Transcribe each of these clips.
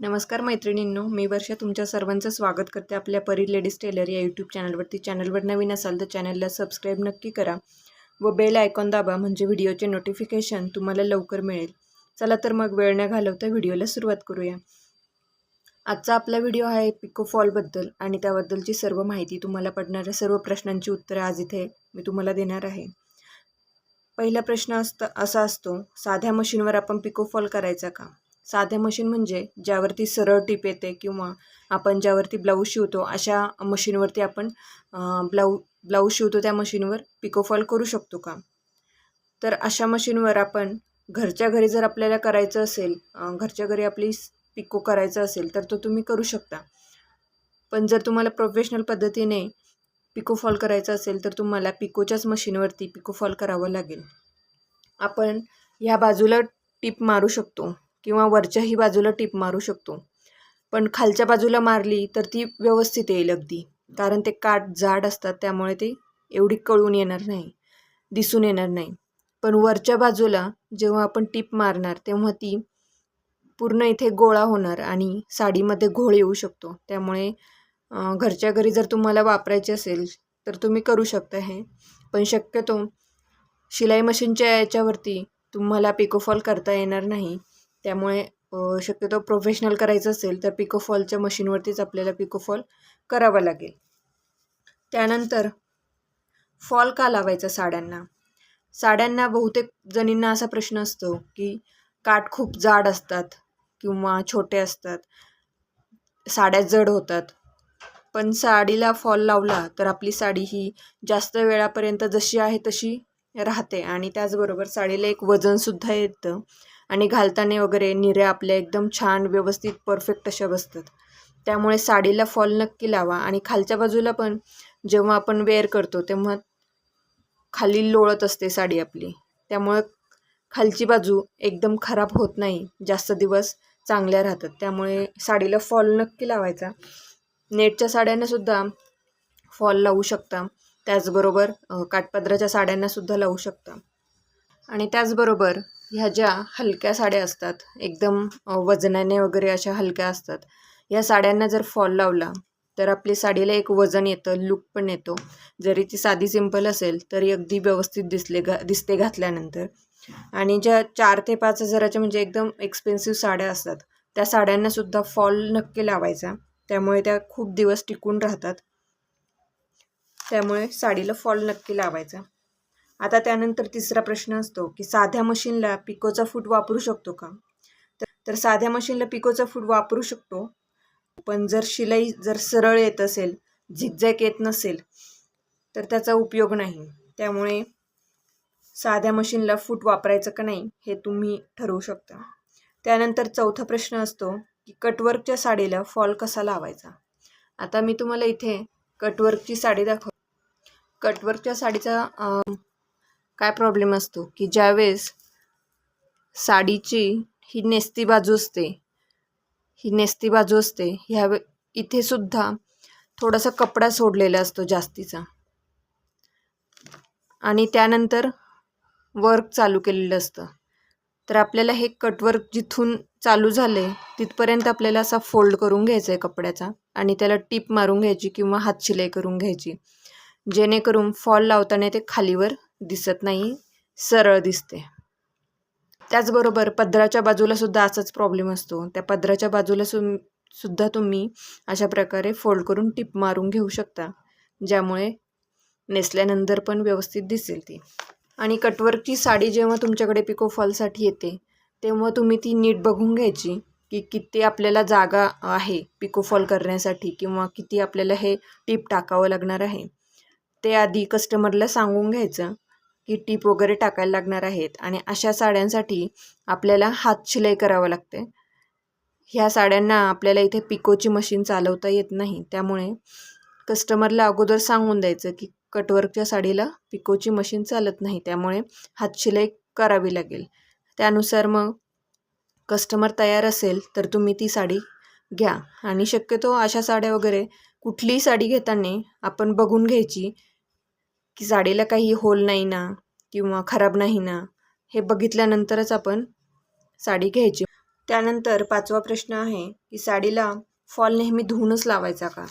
नमस्कार मैत्रिणींनो, मी वर्षा तुमच्या सर्वांचं स्वागत करते आपल्या परी लेडीज टेलर या यूट्यूब चॅनलवरती. चॅनलवर नवीन असाल तर चॅनलला सबस्क्राईब नक्की करा व बेल आयकॉन दाबा, म्हणजे व्हिडिओचे नोटिफिकेशन तुम्हाला लवकर मिळेल. चला तर मग वेळ न घालवता व्हिडिओला सुरुवात करूया. आजचा आपला व्हिडिओ आहे पिको फॉलबद्दल आणि त्याबद्दलची सर्व माहिती, तुम्हाला पडणाऱ्या सर्व प्रश्नांची उत्तरे आज इथे मी तुम्हाला देणार आहे. पहिला प्रश्न असा असतो, साध्या मशीनवर आपण पिको फॉल करायचा का? साध्या मशीन म्हणजे ज्यावरती सरळ टीप येते किंवा आपण ज्यावरती ब्लाऊज शिवतो अशा मशीनवरती आपण ब्लाऊज शिवतो त्या मशीनवर पिको फॉल करू शकतो का? तर अशा मशीनवर आपण घरच्या घरी जर आपल्याला करायचं असेल, घरच्या घरी आपली पिको करायचं असेल तर तो तुम्ही करू शकता. पण जर तुम्हाला प्रोफेशनल पद्धतीने पिको फॉल करायचं असेल तर तुम्हाला पिकोच्याच मशीनवरती पिको फॉल करावं लागेल. आपण ह्या बाजूला टीप मारू शकतो किंवा वरच्याही बाजूला टीप मारू शकतो, पण खालच्या बाजूला मारली तर ती व्यवस्थित येईल अगदी, कारण ते काठ जाड असतात त्यामुळे ते एवढी कळून येणार नाही, दिसून येणार नाही. पण वरच्या बाजूला जेव्हा आपण टीप मारणार तेव्हा ती पूर्ण इथे गोळा होणार आणि साडीमध्ये घोळ येऊ शकतो. त्यामुळे घरच्या घरी जर तुम्हाला वापरायचे असेल तर तुम्ही करू शकता हे, पण शक्यतो शिलाई मशीनच्या याच्यावरती तुम्हाला पिको फॉल करता येणार नाही. त्यामुळे शक्यतो प्रोफेशनल करायचं असेल तर पिको फॉलच्या मशीनवरतीच आपल्याला पिको फॉल करावा लागेल. त्यानंतर फॉल का लावायचा साड्यांना? साड्यांना बहुतेक जणींना असा प्रश्न असतो की काठ खूप जाड असतात किंवा छोटे असतात, साड्या जड होतात. पण साडीला फॉल लावला तर आपली साडी ही जास्त वेळापर्यंत जशी आहे तशी राहते आणि त्याचबरोबर साडीला एक वजनसुद्धा येतं आणि घालताना वगैरे निर्या आपल्या एकदम छान व्यवस्थित परफेक्ट अशा बसतात. त्यामुळे साडीला फॉल नक्की लावा. आणि खालच्या बाजूला पण जेव्हा आपण वेअर करतो तेव्हा खाली लोळत असते साडी आपली, त्यामुळे खालची बाजू एकदम खराब होत नाही, जास्त दिवस चांगल्या राहतात. त्यामुळे साडीला फॉल नक्की लावायचा. नेटच्या साड्यांनासुद्धा फॉल लावू शकता, त्याचबरोबर काठपदराच्या साड्यांनासुद्धा लावू शकता. आणि त्याचबरोबर ह्या ज्या हलक्या साड्या असतात, एकदम वजनाने वगैरे अशा हलक्या असतात, या साड्यांना जर फॉल लावला तर आपली साडीला एक वजन येतं, लुक पण येतो. जरी ती साधी सिंपल असेल तरी अगदी व्यवस्थित दिसते घातल्यानंतर. आणि ज्या 4 ते 5 हजाराच्या म्हणजे एकदम एक्सपेन्सिव्ह साड्या असतात त्या साड्यांनासुद्धा फॉल नक्की लावायचा, त्यामुळे त्या खूप दिवस टिकून राहतात. त्यामुळे साडीला फॉल नक्की लावायचा. आता त्यानंतर तिसरा प्रश्न असतो की साध्या मशीनला पिकोचा फूट वापरू शकतो का? तर साध्या मशीनला पिकोचा फूट वापरू शकतो, पण जर शिलाई सरळ येत असेल, झिगझॅग येत नसेल तर त्याचा उपयोग नाही. त्यामुळे साध्या मशीनला फूट वापरायचं का नाही हे तुम्ही ठरवू शकता. त्यानंतर चौथा प्रश्न असतो की कटवर्कच्या साडीला फॉल कसा लावायचा? आता मी तुम्हाला इथे कटवर्कची साडी दाखव. कटवर्कच्या साडीचा काय प्रॉब्लेम असतो की ज्यावेळेस साडीची ही नेस्ती बाजू असते इथे सुद्धा थोडासा कपडा सोडलेला असतो जास्तीचा, आणि त्यानंतर वर्क चालू केलेलं असतं. तर आपल्याला हे कटवर्क जिथून चालू झाले तिथपर्यंत आपल्याला असा फोल्ड करून घ्यायचा आहे कपड्याचा आणि त्याला टीप मारून घ्यायची किंवा हात शिलाई करून घ्यायची, जेणेकरून फॉल लावताना ते खालीवर दिसत नाही, सरळ दिसते. त्याचबरोबर पदराच्या बाजूला सुद्धा असाच प्रॉब्लेम असतो. त्या पदराच्या बाजूला सुद्धा तुम्ही अशा प्रकारे फोल्ड करून टीप मारून घेऊ शकता, ज्यामुळे नेसल्यानंतर पण व्यवस्थित दिसेल ती. आणि कटवर्कची साडी जेव्हा तुमच्याकडे पिको फॉलसाठी येते तेव्हा तुम्ही ती नीट बघून घ्यायची की किती आपल्याला जागा आहे पिको फॉल करण्यासाठी किंवा किती आपल्याला हे टीप टाकावं लागणार आहे. ते आधी कस्टमरला सांगून घ्यायचं की टीप वगैरे टाकायला लागणार आहेत. आणि अशा साड्यांसाठी आपल्याला हात शिलाई करावं लागते. ह्या साड्यांना आपल्याला इथे पिकोची मशीन चालवता येत नाही, त्यामुळे कस्टमरला अगोदर सांगून द्यायचं की कटवर्कच्या साडीला पिकोची मशीन चालत नाही, त्यामुळे हातशिलाई करावी लागेल. त्यानुसार मग कस्टमर तयार असेल तर तुम्ही ती साडी घ्या. आणि शक्यतो अशा साड्या वगैरे कुठलीही साडी घेताना आपण बघून घ्यायची की साडीला काही होल नाही ना किंवा खराब नाही ना, हे बघितल्यानंतरच आपण साडी घ्यायची. त्यानंतर 5वा प्रश्न आहे की साडीला फॉल नेहमी धुवूनच लावायचा का?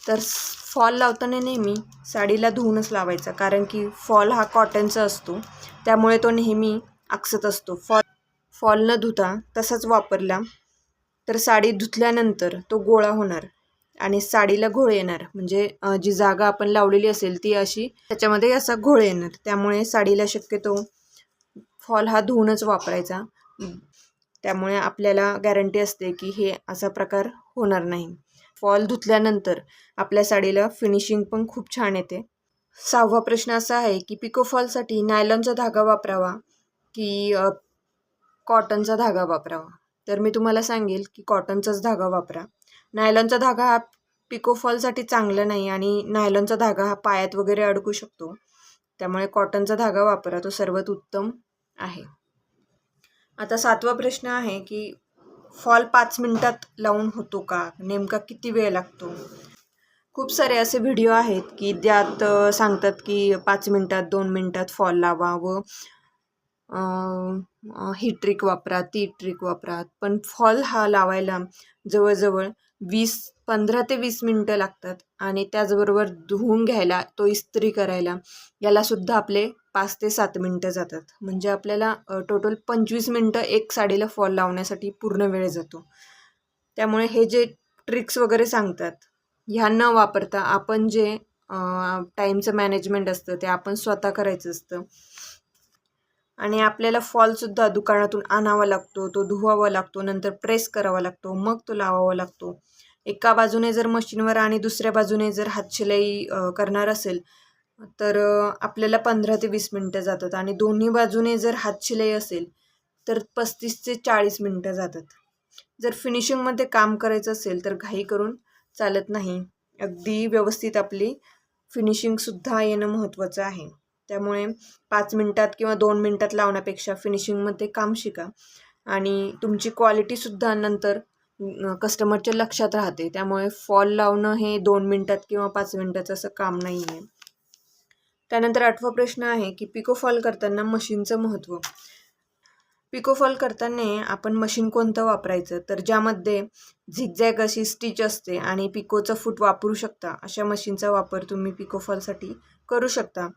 तर फॉल लावताना नेहमी साडीला धुवूनच लावायचा, कारण की फॉल हा कॉटनचा असतो, त्यामुळे तो नेहमी आकसत असतो. फॉल न धुता तसाच वापरला तर साडी धुतल्यानंतर तो गोळा होणार आणि साडीला घोळ येणार, म्हणजे जी जागा आपण लावलेली असेल ती अशी त्याच्यामध्ये असा घोळ येणार. त्यामुळे साडीला शक्यतो फॉल हा धुवूनच वापरायचा. त्यामुळे आपल्याला गॅरंटी असते की हे असा प्रकार होणार नाही. फॉल धुतल्यानंतर आपल्या साडीला फिनिशिंग पण खूप छान येते. 6वा प्रश्न असा आहे की पिको फॉलसाठी नायलॉनचा धागा वापरावा की कॉटनचा धागा वापरावा? तर मी तुम्हाला सांगेल की कॉटनचाच धागा वापरा. नायलॉनचा धागा हा पिको फॉलसाठी चांगला नाही आणि नायलॉनचा धागा हा पायात वगैरे अडकू शकतो. त्यामुळे कॉटनचा धागा वापरा, तो सर्वात उत्तम आहे. आता 7वा प्रश्न आहे की फॉल 5 मिनिटात लावून होतो का? नेमका किती वेळ लागतो? खूप सारे असे व्हिडिओ आहेत की त्यात सांगतात की 5 मिनिटात 2 मिनिटात फॉल लावा व ही ट्रिक वापरा, ती ट्रिक वापरा. पण फॉल हा लावायला जवळजवळ 15 ते 20 मिनटं लागतात आणि त्याचबरोबर धुवून घ्यायला, तो इस्त्री करायला यालासुद्धा आपले 5 ते 7 मिनटं जातात. म्हणजे आपल्याला टोटल 25 मिनटं एक साडीला फॉल लावण्यासाठी पूर्ण वेळ जातो. त्यामुळे हे जे ट्रिक्स वगैरे सांगतात ह्या न वापरता आपण जे टाईमचं मॅनेजमेंट असतं ते आपण स्वतः करायचं असतं. आणि आपल्याला फॉलसुद्धा दुकानातून आणावा लागतो, तो धुवावा लागतो, नंतर प्रेस करावा लागतो, मग तो लावावा लागतो. एका बाजूने जर मशीनवर आणि दुसऱ्या बाजूने जर हातशिलाई करणार असेल तर आपल्याला 15 ते 20 मिनटं जातात आणि दोन्ही बाजूने जर हातशिलाई असेल तर 35 ते 40 मिनटं जातात. जर फिनिशिंगमध्ये काम करायचं असेल तर घाई करून चालत नाही. अगदी व्यवस्थित आपली फिनिशिंगसुद्धा येणं महत्त्वाचं आहे. त्यामुळे 5 मिनटात किंवा 2 मिनटात लावण्यापेक्षा फिनिशिंगमध्ये काम शिका आणि तुमची क्वालिटीसुद्धा नंतर कस्टमरच्या लक्षात राहते. त्यामुळे फॉल लावणं हे 2 मिनटात किंवा 5 मिनटाचं असं काम नाही आहे. त्यानंतर 8वा प्रश्न आहे की पिको फॉल करताना मशीनचं महत्त्व. पिको फॉल करताना आपण मशीन कोणतं वापरायचं? तर ज्यामध्ये झिगझॅग अशी स्टिच असते आणि पिकोचा फूट वापरू शकता अशा मशीनचा वापर तुम्ही पिको फॉलसाठी करू शकता.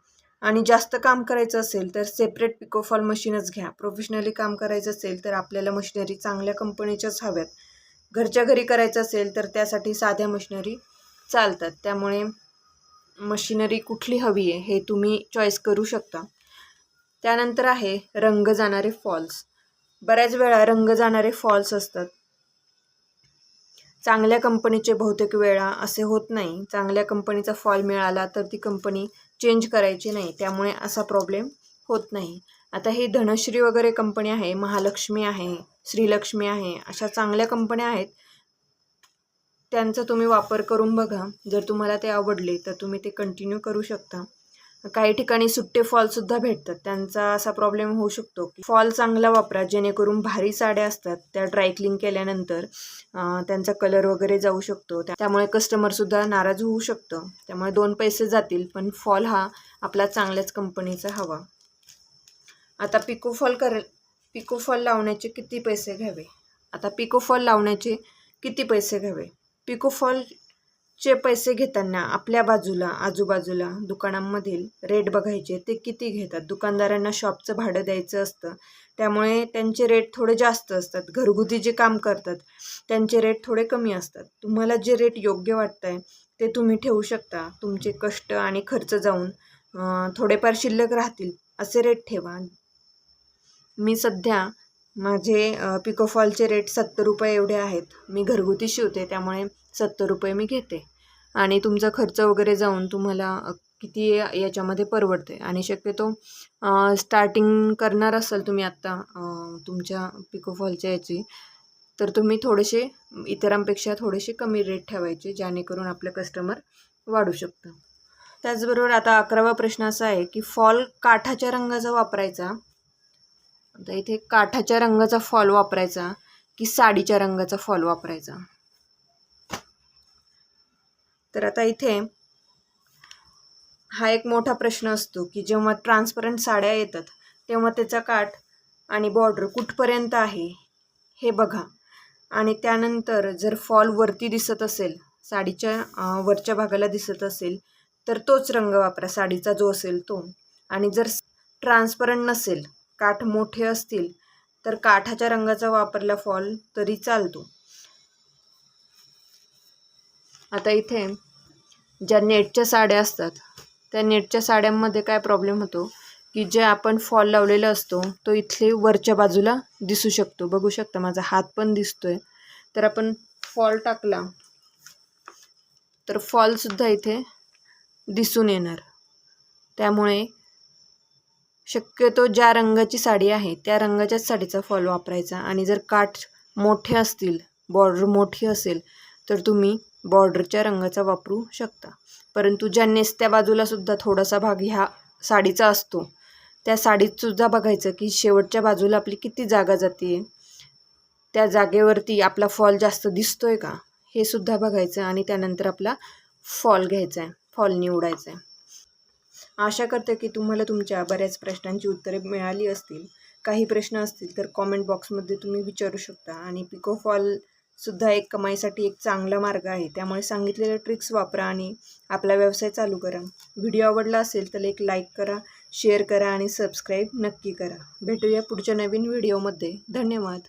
आणि जास्त काम करायचं असेल तर सेपरेट पिको फॉल मशीनच घ्या. प्रोफेशनली काम करायचं असेल तर आपल्याला मशिनरी चांगल्या कंपनीच्याच हव्यात. घरच्या घरी करायचं असेल तर त्यासाठी साध्या मशिनरी चालतात. त्यामुळे मशिनरी कुठली हवी आहे हे तुम्ही चॉईस करू शकता. त्यानंतर आहे रंग जाणारे फॉल्स. बऱ्याच वेळा रंग जाणारे फॉल्स असतात. चांगल्या कंपनीचे बहुतेक वेळा असे होत नाही. चांगल्या कंपनीचा फॉल मिळाला तर ती कंपनी चेंज करायची नाही, त्यामुळे असा प्रॉब्लेम होत नाही. आता ही धनश्री वगैरे कंपनी आहे, महालक्ष्मी आहे, श्रीलक्ष्मी आहे, अशा चांगल्या कंपन्या आहेत. त्यांचा तुम्ही वापर करून बघा. जर तुम्हाला ते आवडले तर तुम्ही ते कंटिन्यू करू शकता. काही ठिकाणी सुट्टे फॉलसुद्धा भेटतात. त्यांचा असा प्रॉब्लेम होऊ शकतो की फॉल चांगला वापरा, जेणेकरून भारी साड्या असतात त्या ड्रायक्लिंग केल्यानंतर त्यांचा कलर वगैरे जाऊ शकतो. त्यामुळे कस्टमरसुद्धा नाराज होऊ शकतं. त्यामुळे 2 पैसे जातील, पण फॉल हा आपला चांगल्याच कंपनीचा हवा. आता पिको फॉल लावण्याचे किती पैसे घ्यावे? पिको फॉलचे पैसे घेताना आपल्या बाजूला आजूबाजूला दुकानांमधील रेट बघायचे, ते किती घेतात. दुकानदारांना शॉपचं भाडं द्यायचं असतं, त्यामुळे त्यांचे रेट थोडे जास्त असतात. घरगुती जे काम करतात त्यांचे रेट थोडे कमी असतात. तुम्हाला जे रेट योग्य वाटत आहे ते तुम्ही ठेवू शकता. तुमचे कष्ट आणि खर्च जाऊन थोडेफार शिल्लक राहतील असे रेट ठेवा. मी सध्या माझे पिको फॉलचे रेट 70 रुपये एवढे आहेत. मी घरगुती शिवते त्यामुळे 70 रुपये मी घेते आणि तुमचा खर्च वगैरे जाऊन तुम्हाला किती याच्यामध्ये परवडते. आणि शक्यतो स्टार्टिंग करणार असाल तुम्ही आत्ता तुमच्या पिको फॉलच्या याची, तर तुम्ही थोडेसे इतरांपेक्षा थोडेसे कमी रेट ठेवायचे, जेणेकरून आपलं कस्टमर वाढू शकतं. त्याचबरोबर आता 11वा प्रश्न असा आहे की फॉल काठाच्या रंगाचा वापरायचा. आता इथे काठाच्या रंगाचा फॉल वापरायचा की साडीच्या रंगाचा फॉल वापरायचा? तर आता इथे हा एक मोठा प्रश्न असतो की जेव्हा ट्रान्सपरंट साड्या येतात तेव्हा त्याचा काठ आणि बॉर्डर कुठपर्यंत आहे हे बघा. आणि त्यानंतर जर फॉल वरती दिसत असेल, साडीच्या वरच्या भागाला दिसत असेल, तर तोच रंग वापरा, साडीचा जो असेल तो. आणि जर ट्रान्सपरंट नसेल, काठ मोठे असतील, तर काठाच्या रंगाचा वापरला फॉल तरी चालतो. आता इथे ज्या नेटच्या साड्या असतात, त्या नेटच्या साड्यांमध्ये काय प्रॉब्लेम होतो की जे आपण फॉल लावलेला असतो तो इथले वरच्या बाजूला दिसू शकतो. बघू शकता माझा हात पण दिसतोय. तर आपण फॉल टाकला तर फॉलसुद्धा इथे दिसून येणार. त्यामुळे शक्यतो ज्या रंगाची साडी आहे त्या रंगाच्याच साडीचा फॉल वापरायचा. आणि जर काठ मोठे असतील, बॉर्डर मोठी असेल, तर तुम्ही बॉर्डरच्या रंगाचा वापरू शकता. परंतु ज्या नेसत्या बाजूलासुद्धा थोडासा भाग ह्या साडीचा असतो, त्या साडीतसुद्धा बघायचं की शेवटच्या बाजूला आपली किती जागा जाते, त्या जागेवरती आपला फॉल जास्त दिसतोय का, हे सुद्धा बघायचं. आणि त्यानंतर आपला फॉल घ्यायचा आहे, फॉल निवडायचा आहे. आशा करते की तुम्हाला तुमच्या बऱ्याच प्रश्नांची उत्तरे मिळाली असतील. काही प्रश्न असतील तर कॉमेंट बॉक्समध्ये तुम्ही विचारू शकता. आणि पिको फॉलसुद्धा एक कमाईसाठी एक चांगला मार्ग आहे. त्यामुळे सांगितलेल्या ट्रिक्स वापरा आणि आपला व्यवसाय चालू करा. व्हिडिओ आवडला असेल तर एक लाईक करा, शेअर करा आणि सबस्क्राईब नक्की करा. भेटूया पुढच्या नवीन व्हिडिओमध्ये. धन्यवाद.